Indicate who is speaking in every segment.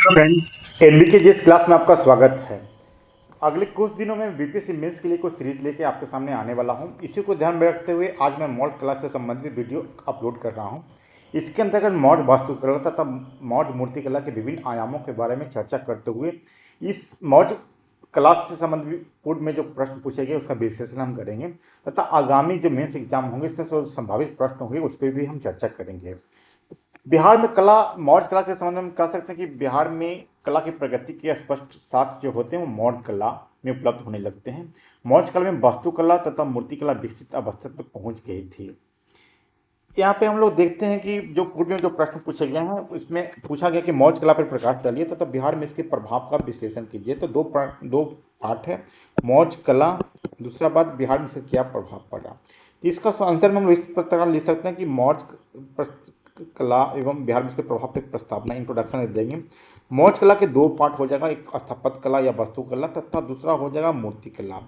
Speaker 1: Friend, NBK जिस class में आपका स्वागत है। अगले कुछ दिनों में बीपीएससी मेंस के लिए कुछ सीरीज लेके आपके सामने आने वाला हूं। इसी को ध्यान में रखते हुए आज मैं मॉड कला से संबंधित वीडियो अपलोड कर रहा हूं। इसके अंतर्गत मौर्य वास्तुकला तथा मौर्य मूर्तिकला के विभिन्न आयामों के बारे में चर्चा करते हुए इस मौर्य कला से संबंधित पूर्व में जो प्रश्न पूछे गए उसका विश्लेषण हम करेंगे तथा आगामी जो मेंस एग्जाम होंगे इसमें जो संभावित प्रश्न होंगे उस पर भी हम चर्चा करेंगे। बिहार में कला मौर्य कला के संबंध में हम कह सकते हैं कि बिहार में कला की प्रगति के स्पष्ट साक्ष्य जो होते हैं वो मौर्य कला में उपलब्ध होने लगते हैं। मौर्य कला में वास्तुकला तथा मूर्तिकला विकसित अवस्था तक पहुंच गई थी। यहाँ पे हम लोग देखते हैं कि जो पूर्व में जो प्रश्न पूछे गए हैं उसमें पूछा गया कि मौर्य कला पर प्रकाश डालिए तथा बिहार में इसके प्रभाव का विश्लेषण कीजिए। तो दो पार्ट है, मौर्य कला, दूसरा बात बिहार में इसका क्या प्रभाव पड़ा। तो इसका आंसर में हम इस प्रकार लिख सकते हैं कि मौर्य कला एवं बिहार में इसके प्रभाव पर प्रस्तावना इंट्रोडक्शन देंगे। मौर्य कला के दो पार्ट हो जाएगा, एक स्थापत्य कला या वास्तुकला तथा दूसरा हो जाएगा मूर्ति कला।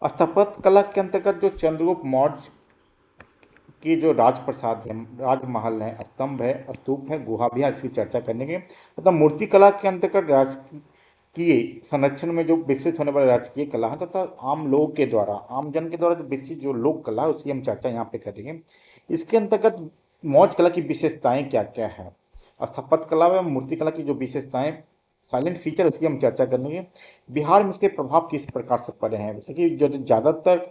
Speaker 1: स्थापत्य कला के अंतर्गत जो चंद्रगुप्त मौर्य की जो राजप्रसाद है, राजमहल है, स्तंभ है, स्तूप है, गुहा भी है, इसकी चर्चा करेंगे तथा मूर्ति कला के अंतर्गत राजकीय संरक्षण में जो विकसित होने वाली राजकीय कला है तथा आम लोगों के द्वारा, आम जन के द्वारा जो विकसित जो लोक कला है उसकी हम चर्चा यहाँ पे करेंगे। इसके अंतर्गत मौर्य कला की विशेषताएं क्या क्या है, स्थापत्य कला व मूर्ति कला की जो विशेषताएं साइलेंट फीचर उसकी हम चर्चा करेंगे। बिहार में इसके प्रभाव किस प्रकार से पड़े हैं, क्योंकि जो ज़्यादातर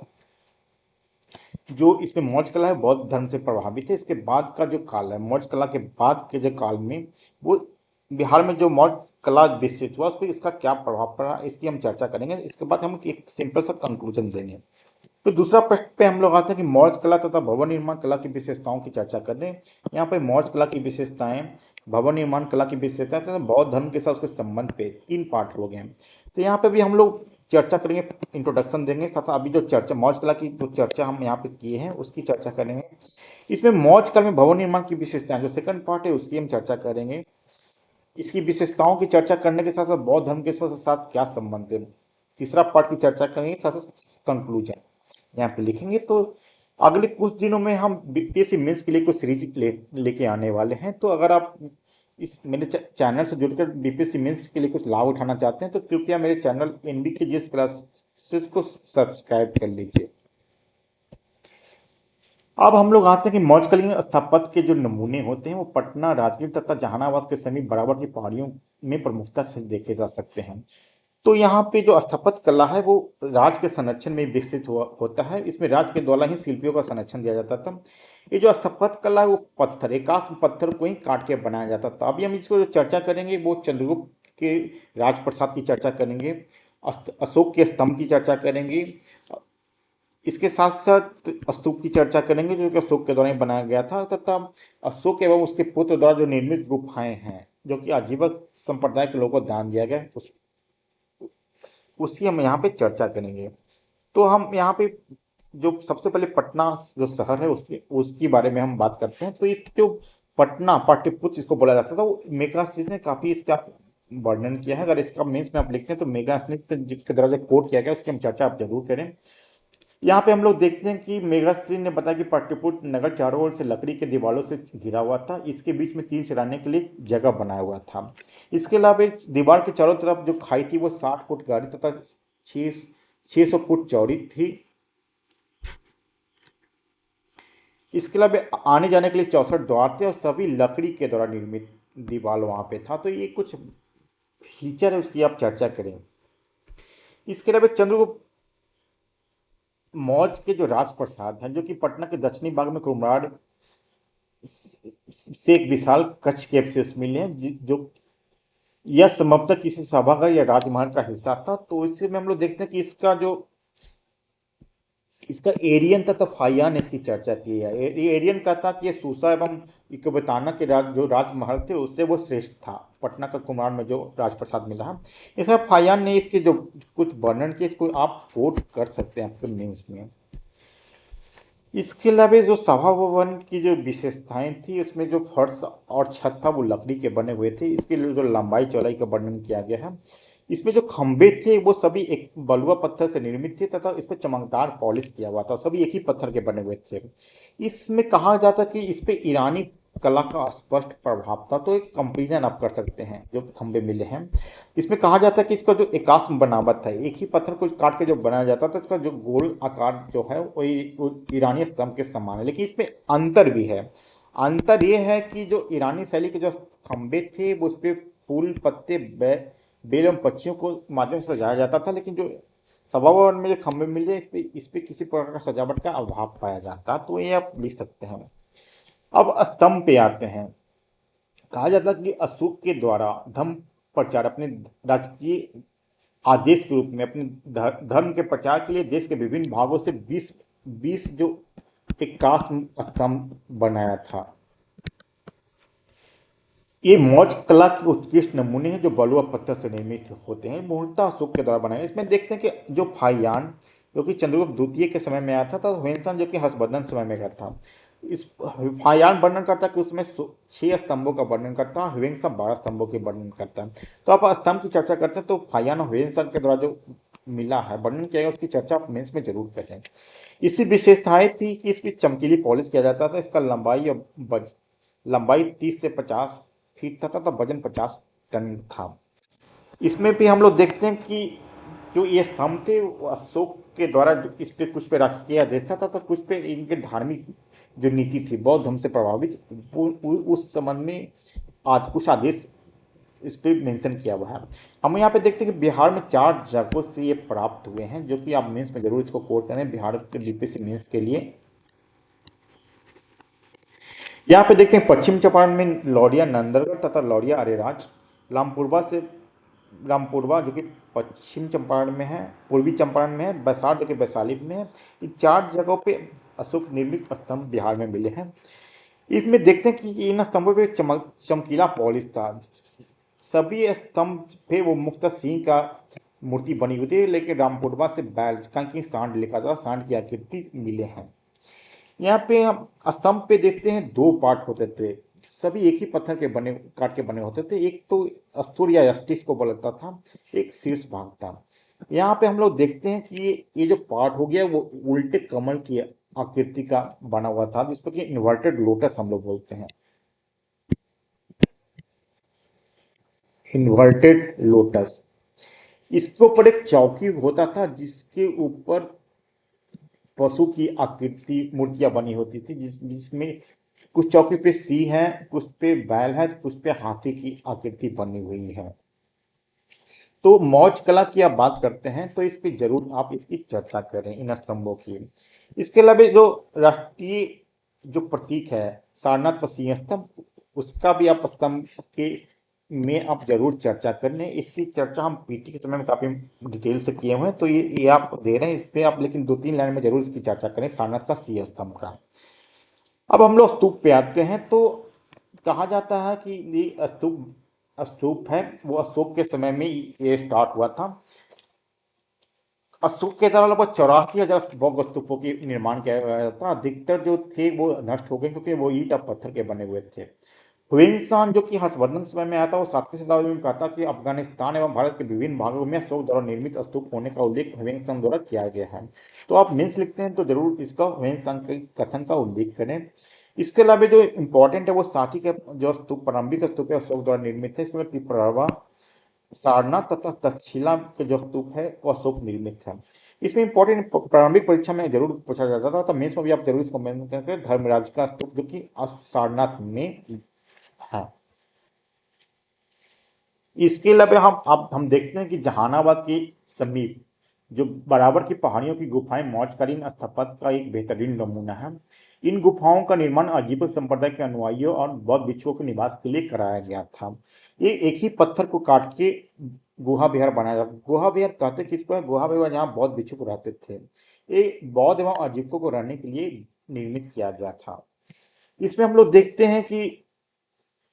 Speaker 1: जो इसमें मौर्य कला है बौद्ध धर्म से प्रभावित है। इसके बाद का जो काल है, मौर्य कला के बाद के जो काल में वो बिहार में जो मौर्य कला विकसित हुआ उस पर इसका क्या प्रभाव पड़ा, इसकी हम चर्चा करेंगे। इसके बाद हम एक सिंपल सा कंक्लूजन देंगे। तो दूसरा प्रश्न पे हम लोग आते हैं कि मौर्य कला तथा भवन निर्माण कला की विशेषताओं की चर्चा कर रहे हैं। यहाँ पे मौर्य कला की विशेषताएं, भवन निर्माण कला की विशेषताएं तथा बौद्ध धर्म के साथ उसके संबंध पे तीन पार्ट हो गए हैं। तो यहाँ पे भी हम लोग चर्चा करेंगे, इंट्रोडक्शन देंगे तथा अभी जो चर्चा मौर्य कला की जो चर्चा हम यहाँ पे किए हैं उसकी चर्चा करेंगे। इसमें मौर्य कला में भवन निर्माण की विशेषताएं जो सेकंड पार्ट है उसकी हम चर्चा करेंगे। इसकी विशेषताओं की चर्चा करने के साथ साथ बौद्ध धर्म के साथ क्या संबंध है, तीसरा पार्ट की चर्चा करेंगे, साथ साथ कंक्लूजन यहाँ पे लिखेंगे। तो अगले कुछ दिनों में हम बीपीएससी मेंस के लिए कुछ सीरीज लेके आने वाले हैं। तो अगर आप इस मेरे चैनल से जुड़कर बीपीएससी मेंस के लिए कुछ लाभ उठाना चाहते हैं तो कृपया मेरे चैनल एनबीके जिस क्लासेस को सब्सक्राइब कर लीजिए। अब हम लोग आते हैं कि मौर्यकालीन स्थापत्य के जो नमूने होते हैं वो पटना, राजगीर तथा जहानाबाद के समीप बराबर की पहाड़ियों में प्रमुखता से देखे जा सकते हैं। तो यहाँ पे जो स्थापत्य कला है वो राज के संरक्षण में विकसित होता है। इसमें राज के द्वारा ही शिल्पियों का संरक्षण दिया जाता था। ये जो स्थापत्य कला है वो पत्थर, एकाश पत्थर को ही काट के बनाया जाता था। अभी हम इसको जो चर्चा करेंगे वो चंद्रगुप्त के राजप्रसाद की चर्चा करेंगे, अशोक के स्तंभ की चर्चा करेंगे, इसके साथ साथ स्तूप की चर्चा करेंगे जो कि अशोक के द्वारा बनाया गया था तथा अशोक एवं उसके पुत्र द्वारा जो निर्मित गुफाएं हैं जो कि आजीवक संप्रदाय के लोगों को दान दिया गया उसकी हम यहाँ पे चर्चा करेंगे। तो हम यहाँ पे जो सबसे पहले पटना जो शहर है उसकी बारे में हम बात करते हैं। तो इस जो पटना पाटलिपुत्र जिसको बोला जाता था वो मेगास्थित ने काफी इसका वर्णन किया है। अगर इसका मीन्स में आप लिखते हैं तो मेगास्थित जिसके द्वारा जो कोट किया गया उसकी हम चर्चा आप जरूर करें। यहाँ पे हम लोग देखते हैं कि मेगास्त्री ने बताया कि पाटलिपुत्र नगर चारों ओर से लकड़ी के दीवारों से घिरा हुआ था। इसके बीच में तीर चलाने के लिए जगह बनाया हुआ था। इसके अलावा दीवार के चारों तरफ जो खाई थी वो 60 फुट गहरी तथा 600 फुट चौड़ी थी। इसके अलावा आने जाने के लिए 64 द्वार थे और सभी लकड़ी के द्वारा निर्मित दीवार वहां पे था। तो ये कुछ फीचर है उसकी आप चर्चा करें। इसके अलावा चंद्रगुप्त मौर्य के जो राजप्रसाद हैं जो कि पटना के दक्षिणी भाग में कुम्हरार से एक विशाल कच्छ केव से मिले हैं जो यह संभवतः किसी सभागार या राजमहल का हिस्सा था। तो इससे में हम लोग देखते हैं कि इसका एरियन तथा फाइयान ने इसकी चर्चा की है। एरियन का था कि यह सूसा एवं इकबताना के जो राजमहल थे उससे वो श्रेष्ठ था, पटना का कुम्हरार में जो राजप्रसाद मिला है। इसमें फाइयान ने इसके जो कुछ वर्णन किए इसको आप कोट कर सकते हैं आपके मीन्स में। इसके अलावा जो सभा भवन की जो विशेषताएं थी उसमें जो फर्श और छत था वो लकड़ी के बने हुए थे। इसके लिए जो लंबाई चौड़ाई का वर्णन किया गया है। इसमें जो खंभे थे वो सभी एक बलुआ पत्थर से निर्मित थे तथा इस पर चमकदार पॉलिश किया हुआ था, सभी एक ही पत्थर के बने हुए थे। इसमें कहा जाता कि इस पे ईरानी कला का स्पष्ट प्रभाव था। तो एक कंपेरिजन आप कर सकते हैं जो खंबे मिले हैं। इसमें कहा जाता है कि इसका जो एकास बनावट है, एक ही पत्थर को काट के जो बनाया जाता था, इसका जो गोल आकार जो है वो ईरानी स्तंभ के समान है। लेकिन इसमें अंतर भी है। अंतर ये है कि जो ईरानी शैली के जो खंबे थे वो उस पर फूल पत्ते बेल एवं पक्षियों को माध्यम से सजाया जाता था, लेकिन जो सभाभवन में जो खंभे मिले इस पे किसी प्रकार का सजावट का अभाव पाया जाता। तो ये आप लिख सकते हैं। अब स्तंभ पे आते हैं। कहा जाता है कि अशोक के द्वारा धर्म प्रचार अपने राजकीय आदेश के रूप में अपने धर्म के प्रचार के लिए देश के विभिन्न भागों से 20 जो एकाश स्तंभ बनाया था। ये मौर्य कला के उत्कृष्ट नमूने हैं जो बलुआ पत्थर से निर्मित होते हैं, मूलतः अशोक के द्वारा बनाए। इसमें देखते हैं कि जो फाइयान जो कि चंद्रगुप्त द्वितीय के समय में आया था, तो ह्वेनसांग जो कि हर्षवर्धन समय में का था। इस फाइयान वर्णन करता है कि उसमें 6 स्तंभों का वर्णन करता है, ह्वेनसांग 12 स्तंभों के वर्णन करता है। तो आप स्तंभ की चर्चा करते हैं तो फाइयान और ह्वेनसांग के द्वारा जो मिला है वर्णन किया गया उसकी चर्चा आप मेंस में जरूर करें। इसकी विशेषताएं थी कि इसकी चमकीली पॉलिश किया जाता था, इसका लंबाई 30 से 50 फीट था तथा वजन 50 टन था। इसमें भी हम लोग देखते हैं कि जो ये स्तंभ थे वो अशोक के द्वारा इस पे कुछ पे राजकीय आदेश था तथा कुछ पे इनके धार्मिक जो नीति थी बौद्ध धर्म से प्रभावित उस संबंध में आज कुछ आदेश इस पे मेंशन किया हुआ है। हम यहाँ पे देखते हैं कि बिहार में 4 जगहों से ये प्राप्त हुए हैं, जो कि आप मेंस में जरूर इसको कोट करें बिहार के बीपीएससी मेंस के लिए। यहाँ पे देखते हैं पश्चिम चंपारण में लौरिया नंदरगढ़ तथा लौरिया अरेराज, रामपुरवा जो कि पश्चिम चंपारण में है, पूर्वी चंपारण में है, बैसार जो कि वैशाली में है। इन 4 जगहों पे अशोक निर्मित स्तंभ बिहार में मिले हैं। इसमें देखते हैं कि इन स्तंभों पे चमकीला पॉलिश था। सभी स्तंभ पे वो मुक्त सिंह का मूर्ति बनी हुई थी, लेकिन रामपुरवा से बैल की सांड लिखा था, सांड की आकृति मिले हैं। यहाँ पे हम स्तंभ पे देखते हैं 2 पार्ट होते थे, सभी एक ही पत्थर के बने काट के बने होते थे। एक तो अस्तूर या अस्टिस को बोलता था, एक शीर्ष भाग था। यहाँ पे हम लोग देखते हैं कि ये जो पार्ट हो गया वो उल्टे कमल की आकृति का बना हुआ था, जिसको कि इन्वर्टेड लोटस हम लोग बोलते हैं। इन्वर्टेड लोटस, इसके ऊपर एक चौकी होता था जिसके ऊपर पशु की आकृति मूर्तियां बनी होती थी, जिसमें कुछ चौकी पे सिंह है, कुछ पे बैल है, कुछ पे हाथी की आकृति बनी हुई है। तो मौर्य कला की आप बात करते हैं तो इस पे जरूर आप इसकी चर्चा करें इन स्तंभों की। इसके अलावा जो राष्ट्रीय जो प्रतीक है सारनाथ का सिंह स्तंभ, उसका भी आप स्तंभ के में आप जरूर चर्चा करें। इसकी चर्चा हम पीटी के समय में काफ़ी डिटेल से किए हुए हैं, तो ये आप दे रहे हैं इस पर आप, लेकिन 2-3 लाइन में जरूर इसकी चर्चा करें सारनाथ का सिंह स्तंभ का। अब हम लोग स्तूप पे आते हैं। तो कहा जाता है कि ये स्तूप है वो अशोक के समय में ये स्टार्ट हुआ था। अशोक के द्वारा लगभग 84,000 बौद्ध स्तूपों की निर्माण किया गया था। अधिकतर जो थे वो नष्ट हो गए क्योंकि वो ईंट और पत्थर के बने हुए थे। ह्वेनसांग जो कि हर्षवर्धन समय में आया था, वो 7वीं शताब्दी में कहा था कि अफगानिस्तान एवं भारत के विभिन्न भागों में अशोक द्वारा निर्मित स्तूप होने का उल्लेख ह्वेनसांग द्वारा किया गया है। तो आप मीन्स लिखते हैं तो जरूर इसका ह्वेनसांग के कथन का उल्लेख करें। इसके अलावा जो इम्पोर्टेंट है वो सांची के जो स्तूप प्रारंभिक स्तूप है अशोक द्वारा निर्मित है। इसमें पिपरवा, सारनाथ तथा तक्षशिला के जो स्तूप है वो अशोक निर्मित है। इसमें इंपॉर्टेंट प्रारंभिक परीक्षा में जरूर पूछा जाता था, तो मेंस में भी आप जरूर इसको मेंशन करें, धर्मराज का स्तूप जो कि सारनाथ में है। इसके अलावा हम देखते हैं कि जहानाबाद के समीप जो बराबर की पहाड़ियों की गुफाएं मौर्यकालीन स्थापत्य का एक बेहतरीन नमूना है। इन गुफाओं का निर्माण अजीब संप्रदाय के अनुयायियों और बौद्ध भिक्षुओं के निवास के लिए कराया गया था। ये एक ही पत्थर को काट के गुहा विहार बनाया जाता। गुहा विहार कहते किसको है? गुहा विहार जहाँ बौद्ध भिक्षुक रहते थे। ये बौद्ध एवं अजीबों को रहने के लिए निर्मित किया गया था। इसमें हम लोग देखते हैं कि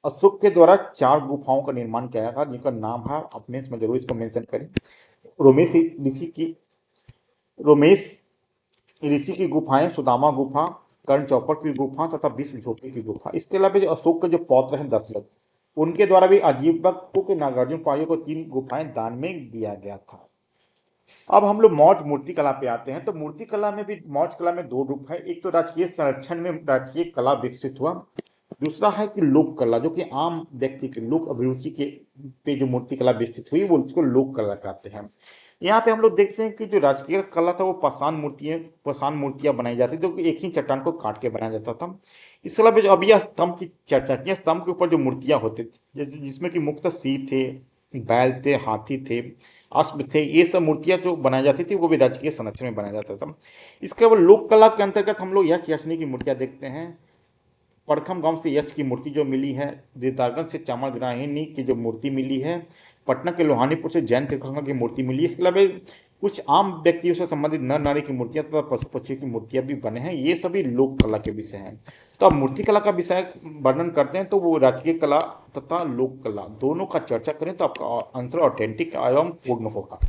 Speaker 1: अशोक के द्वारा 4 गुफाओं का निर्माण किया गया था, जिनका नाम है, अपने इसमें जरूर इसको मेंशन करें, रोमेश ऋषि की रोमेश ऋषि की गुफाएं, सुदामा गुफा, कर्ण चौपड़ की गुफा तथा विष्णु झोपड़ी की गुफा। इसके अलावा जो अशोक के जो पौत्र हैं दशरथ, उनके द्वारा भी अजीबक के नागार्जुन पहाड़ियों को 3 गुफाएं दान में दिया गया था। अब हम लोग मौर्य मूर्ति कला पे आते हैं। तो मूर्ति कला में भी मौर्य कला में 2 रूप है। एक तो राजकीय संरक्षण में राजकीय कला विकसित हुआ, दूसरा है कि लोक कला, जो कि आम व्यक्ति के लोक अभिरुचि के पे जो मूर्ति कला विकसित हुई वो उसको लोक कला कहते हैं। यहाँ पे हम लोग देखते हैं कि जो राजकीय कला था वो पाषाण मूर्तियां बनाई जाती थी, जो कि एक ही चट्टान को काट के बनाया जाता था। इसके अलावा जो अभी यह स्तंभ की चर्चा की, स्तंभ के ऊपर जो मूर्तियां होती थी जिसमें कि मुख्यतः सिंह थे, बैल थे, हाथी थे, अश्व थे, ये सब मूर्तियां जो बनाई जाती थी वो भी राजकीय संरक्षण में बनाया जाता था। इसके अलावा लोक कला के अंतर्गत हम लोग यक्ष याचनी की मूर्तियां देखते हैं। पड़खम गांव से यक्ष की मूर्ति जो मिली है, दीदारगंज से चामरग्राहिणी की जो मूर्ति मिली है, पटना के लोहानीपुर से जैन तीर्थंकर की मूर्ति मिली है। इसके अलावा कुछ आम व्यक्तियों से संबंधित नर नारी की मूर्तियां तथा पशु पक्षियों की मूर्तियां भी बने हैं। ये सभी लोक कला के विषय हैं। तो अब मूर्ति कला का विषय वर्णन करते हैं तो वो राजकीय कला तथा लोक कला दोनों का चर्चा करें तो आपका आंसर ऑथेंटिक एवं पूर्ण होगा।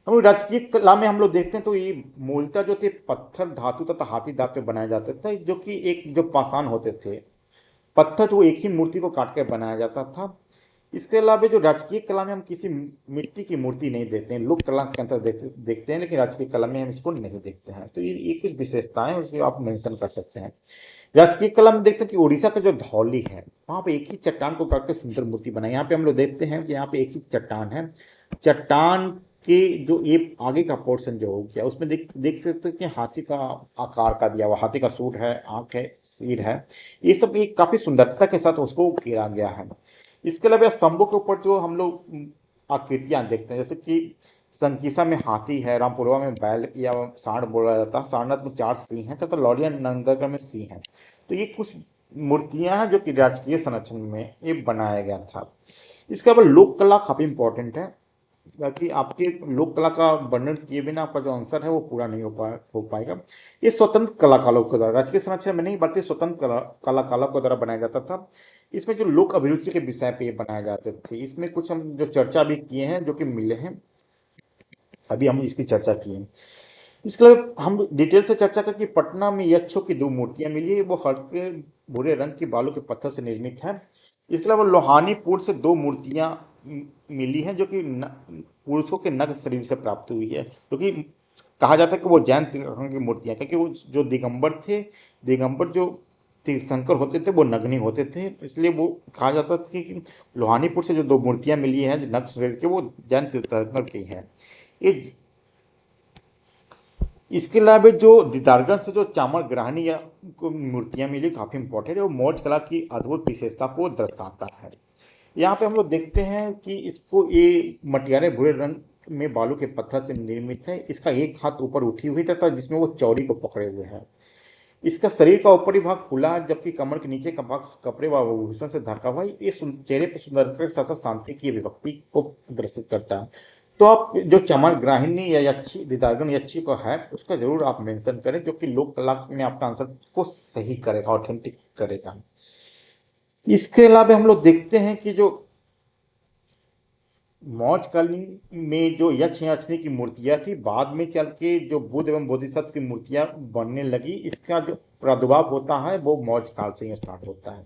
Speaker 1: हम लोग राजकीय कला में हम लोग देखते हैं तो ये मूलतः जो थे पत्थर, धातु तथा हाथी दांत पे बनाए जाते थे, जो कि एक जो पाषाण होते थे पत्थर, तो एक ही मूर्ति को काट कर बनाया जाता था। इसके अलावा जो राजकीय कला में हम किसी मिट्टी की मूर्ति नहीं देखते हैं, लोक कला के अंतर देखते हैं, लेकिन राजकीय कला में हम इसको नहीं देखते हैं। तो ये कुछ विशेषताएं उसको आप मेंशन कर सकते हैं। राजकीय कला में देखते हैं कि उड़ीसा का जो धौली है वहाँ पे एक ही चट्टान को काट के सुंदर मूर्ति बनाई। यहाँ पे हम लोग देखते हैं कि यहाँ पे एक ही चट्टान है, चट्टान के जो ये आगे का पोर्शन जो हो गया उसमें देख सकते हैं कि हाथी का आकार का दिया हुआ, हाथी का सूंड है, आंख है, सिर है, ये सब एक काफी सुंदरता के साथ उसको घेरा गया है। इसके अलावा स्तंभों के ऊपर जो हम लोग आकृतियां देखते हैं, जैसे कि संकीसा में हाथी है, रामपुरवा में बैल या सांड बोला जाता है, सारनाथ में 4 सिंह हैं तथा लौरिया नंदगढ़ में सिंह हैं। तो ये कुछ मूर्तियां हैं जो कि राजकीय संरक्षण में ये बनाया गया था। इसके अलावा लोक कला काफी इंपॉर्टेंट है, ताकि आपके लोक कला का वर्णन किए बिना आपका जो आंसर है वो पूरा नहीं हो पाएगा। ये स्वतंत्र कलाकारों के द्वारा, राजकीय संरक्षण में नहीं बल्कि स्वतंत्र कलाकारों के द्वारा बनाया जाता था। इसमें जो लोक अभिरुचि के विषय पे ये बनाए जाते थे, इसमें कुछ हम जो चर्चा भी किए हैं जो कि मिले हैं, अभी हम इसकी चर्चा किए। इसके अलावा हम डिटेल से चर्चा करें कि पटना में यक्षों की 2 मूर्तियां मिली है, वो हल्के भूरे रंग की बालू के पत्थर से निर्मित है। इसके अलावा लोहानीपुर से 2 मूर्तियां मिली हैं जो कि पुरुषों के नग्न शरीर से प्राप्त हुई है, क्योंकि कहा जाता है कि वो जैन तीर्थंकर की मूर्तियां, क्योंकि वो जो दिगंबर थे, दिगंबर जो तीर्थंकर होते थे वो नग्नी होते थे, इसलिए वो कहा जाता था कि लोहानीपुर से जो 2 मूर्तियां मिली हैं नग्न शरीर के, वो जैन तीर्थंकर की हैं। ये इसके अलावा जो दीदारगंज से जो चामर ग्राहनी या को मूर्तियां मिली काफ़ी इंपॉर्टेंट है, वो मौर्य कला की अद्भुत विशेषता को दर्शाता है। यहाँ पे हम लोग देखते हैं कि इसको ये मटियारे भूरे रंग में बालू के पत्थर से निर्मित है। इसका एक हाथ ऊपर उठी हुई तथा जिसमें वो चौड़ी को पकड़े हुए है। इसका शरीर का ऊपरी भाग खुला है, जबकि कमर के नीचे का भाग कपड़े व आभूषण से ढका हुआ है। ये चेहरे पर सुंदरता के साथ साथ शांति की अभिव्यक्ति को प्रदर्शित करता है। तो आप जो चमर ग्राहिनी या यक्षी, दीदारगन यक्षी को है उसका जरूर आप मेंशन करें, जो कि लोक कला में आपका आंसर को सही करेगा, ऑथेंटिक करेगा। इसके अलावा हम लोग देखते हैं कि जो मौर्य काल में जो यक्ष याचनी की मूर्तियां थी, बाद में चल के जो बुद्ध एवं बोधिसत्व की मूर्तियां बनने लगी, इसका जो प्रादुर्भाव होता है वो मौर्य काल से ही स्टार्ट होता है।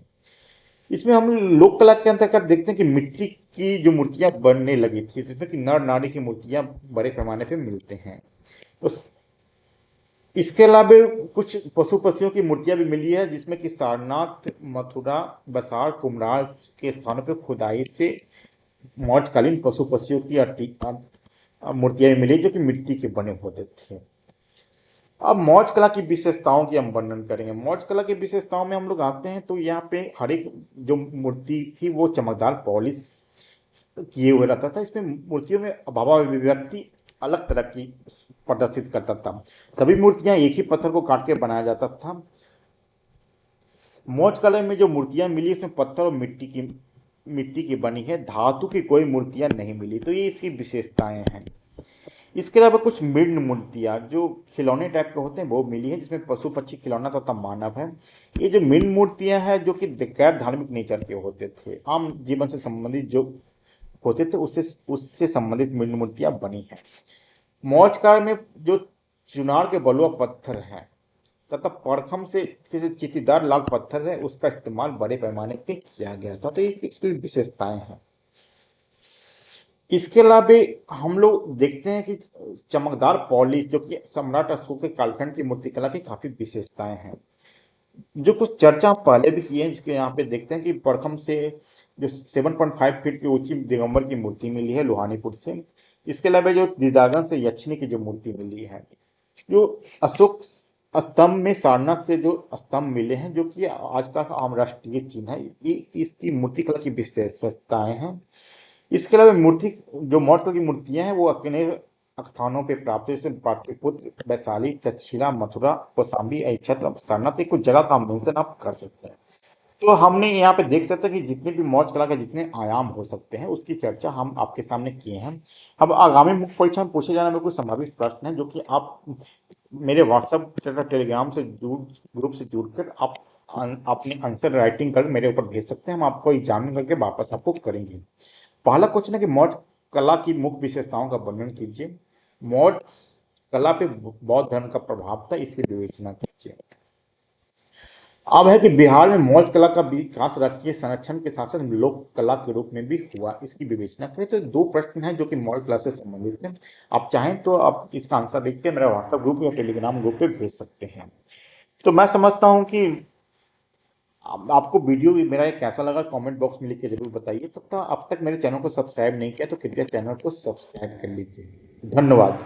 Speaker 1: इसमें हम लोक कला के अंतर्गत देखते हैं कि मिट्टी की जो मूर्तियां बनने लगी थी, जिसमें कि नर नारी की मूर्तियां बड़े पैमाने पे मिलते हैं। तो इसके अलावा कुछ पशु पक्षियों की मूर्तियां भी मिली है, जिसमें कि सारनाथ, मथुरा, बसार, कुम्हरार के स्थानों पर खुदाई से मौर्यकालीन पशु पक्षियों की मूर्तियां भी मिली जो कि मिट्टी के बने होते थे। अब मौर्य कला की विशेषताओं की हम वर्णन करेंगे। मौर्य कला की विशेषताओं में हम लोग आते हैं तो यहाँ पे हर एक जो मूर्ति थी वो चमकदार पॉलिश किए हुए रहता था। इसमें मूर्तियों में भाव अभिव्यक्ति अलग तरह की प्रदर्शित करता था। सभी मूर्तियां एक ही पत्थर को काट के बनाया जाता था। मौर्य कला में जो मूर्तियां मिली इसमें पत्थर और मिट्टी की बनी है, धातु की कोई मूर्तियां नहीं मिली। तो ये इसकी विशेषताएं हैं। इसके अलावा कुछ मृण मूर्तियां जो खिलौने टाइप के होते हैं वो मिली है, जिसमें पशु पक्षी खिलौना तथा मानव है। ये जो मृण मूर्तियां हैं जो कि गैर धार्मिक नेचर के होते थे, आम जीवन से संबंधित जो होते थे उससे उससे संबंधित मृण मूर्तियां बनी है। मौर्य काल में जो चुनार के बलुआ पत्थर है तथा परखम से किसी चित्तीदार लाल पत्थर है, उसका इस्तेमाल बड़े पैमाने पे किया गया था। तो ये इसकी विशेषताएं हैं। इसके अलावा हम लोग देखते हैं कि चमकदार पॉलिश जो कि सम्राट अशोक के कालखंड की मूर्तिकला की काफी विशेषताएं हैं। जो कुछ चर्चा हम पहले भी किए हैं, जिसके यहाँ पे देखते हैं कि पड़खम से जो 7.5 फीट की ऊंची दिगंबर की मूर्ति मिली है लोहानीपुर से। इसके अलावा जो दीदारगंज से यक्षिणी की जो मूर्ति मिली है, जो अशोक स्तंभ में सारनाथ से जो स्तंभ मिले हैं, जो कि आज का आम राष्ट्रीय चिन्ह है, ये इसकी मूर्तिकला की विशेषताएं हैं। इसके अलावा मूर्ति जो मौर्य की मूर्तियां हैं वो अपने स्थानों पे प्राप्त है, जैसे पाटलिपुत्र, वैशाली, तक्षशिला, मथुरा, कौशाम्बी, छत्र, सारनाथ, कुछ जगह का हम मेंशन आप कर सकते हैं। तो हमने यहाँ पे देख सकते हैं कि जितने भी मौर्य कला के जितने आयाम हो सकते हैं उसकी चर्चा हम आपके सामने किए हैं। अब आगामी मुख्य परीक्षा में पूछे जाने वाले कुछ संभावित प्रश्न हैं, जो कि आप मेरे व्हाट्सएप तथा टेलीग्राम से जुड़ ग्रुप से जुड़कर आप अपने आंसर राइटिंग कर मेरे ऊपर भेज सकते हैं। हम आपको एग्जामिन करके वापस आपको करेंगे। पहला क्वेश्चन है कि मौर्य कला की मुख्य विशेषताओं का वर्णन कीजिए। मौर्य कला पे बौद्ध धर्म का प्रभाव था, इसकी विवेचना कीजिए। अब है कि बिहार में मौर्य कला का विकास राजकीय संरक्षण के साथ साथ लोक कला के रूप में भी हुआ, इसकी विवेचना करें। तो दो प्रश्न हैं जो कि मौर्य कला से संबंधित हैं। आप चाहें तो आप इसका आंसर लिख के मेरा व्हाट्सएप ग्रुप या टेलीग्राम ग्रुप पे भेज सकते हैं। तो मैं समझता हूं कि आपको वीडियो मेरा ये कैसा लगा कमेंट बॉक्स में लिख के जरूर बताइए। तब तक अब तक मेरे चैनल को सब्सक्राइब नहीं किया तो कृपया चैनल को सब्सक्राइब कर लीजिए। धन्यवाद।